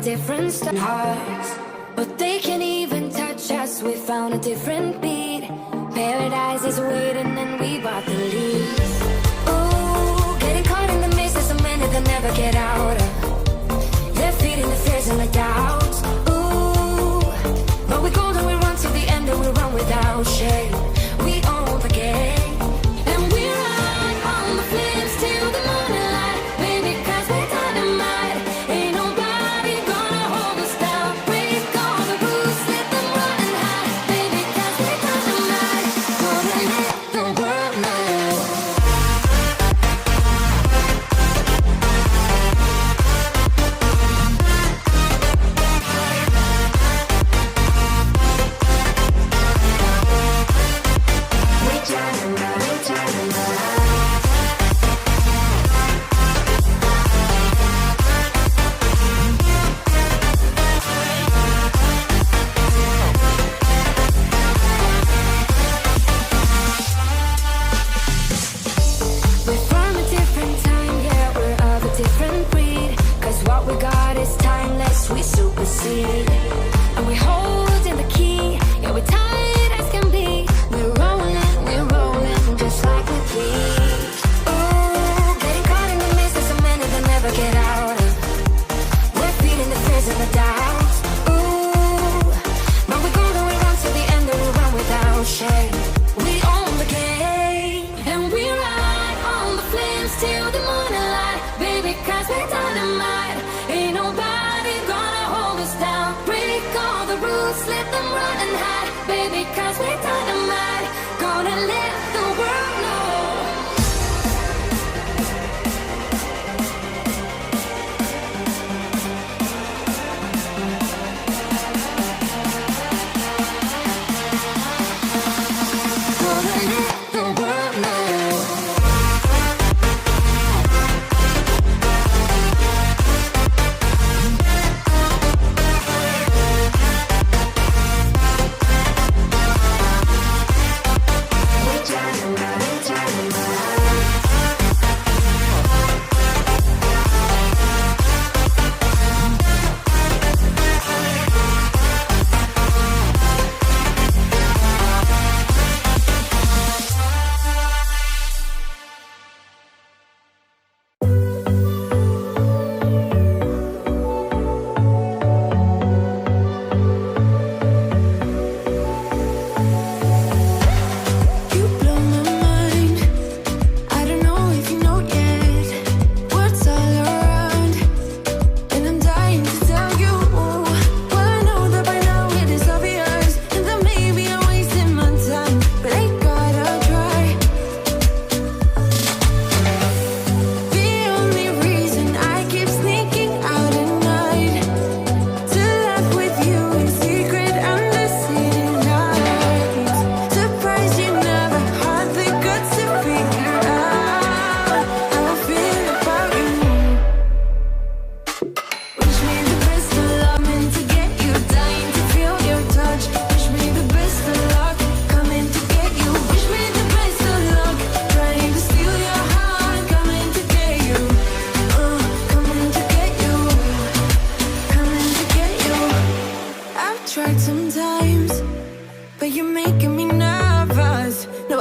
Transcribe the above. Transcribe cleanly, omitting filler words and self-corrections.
different hearts, but they can't even touch us. We found a different beat. Paradise is waiting and we bought the lead. Ooh, getting caught in the mist is a minute they'll never get out of. They're feeding the fears and the doubts. Ooh, but we go and we run to the end and we run without shame. We own the game, and we ride on the flames till the morning light. Baby, 'cause we're dynamite. Ain't nobody gonna hold us down. Break all the rules, let them run and hide. Baby, 'cause we're dynamite. Gonna let the world know. We're from a different time, yeah, we're of a different breed. 'Cause what we got is timeless, we supersede. And we hold in the key, yeah, we're tight as can be. We're rolling, just like we please. Ooh, getting caught in the mist is a minute they'll never get out of. We're feeding the fears and the doubts. Ooh, but we go and we run to the end and we run without shame. We own the game, and we ride on the flames till the morning light. Baby, 'cause we're dynamite. Ain't nobody gonna hold us down. Break all the rules, let them run and hide. Baby, 'cause we're dynamite. Gonna let the world know. Gonna let the world know. You blow my mind. I don't know if you know yet what's all around, and I'm dying to tell you. Well, I know that by now it is obvious, and that maybe I'm wasting my time, but I gotta try. The only reason I keep sneaking out at night to laugh with you in secret under city lights. Surprised you never had the guts to figure out how I feel about you. Wish me the best of luck, meant to get you, dying to feel your touch. Wish me the best of luck, coming to get you. Wish me the best of luck, trying to steal your heart, coming to get you. Coming to get you, coming to get you. I've tried sometimes, but you're making me nervous. No,